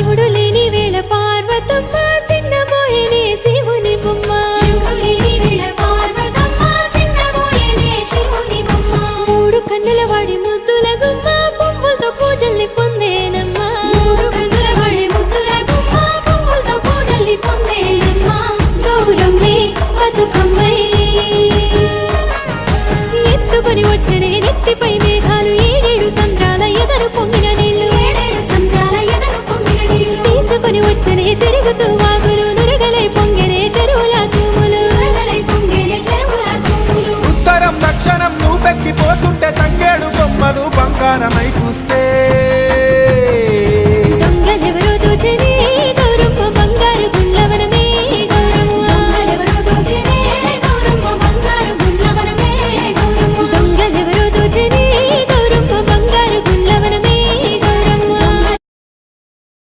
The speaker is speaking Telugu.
శివుడు లేని వేళ పార్వతమ్మ సిన్నబోయేనే శివుని బొమ్మ మూడు కన్నుల వాడి ముద్దుల గుమ్మ పువ్వులతో పూజల్ని పొందేనమ్మా గౌరమ్మే బతుకమ్మై ఎత్తుకొని వచ్చనే నెత్తిపై మేఘాలు ఏడేడు సంద్రాల ఎదరు పొంగిన నీళ్లు తీసుకొని వచ్చనే తిరుగుతూ వాగులు నురగలై పొంగెనే చెరువుల తూములు ఉత్తరం దక్షిణం నువ్వెక్కిపోతుంటే తంగేడు బొమ్మలు బంగారమై చూస్తే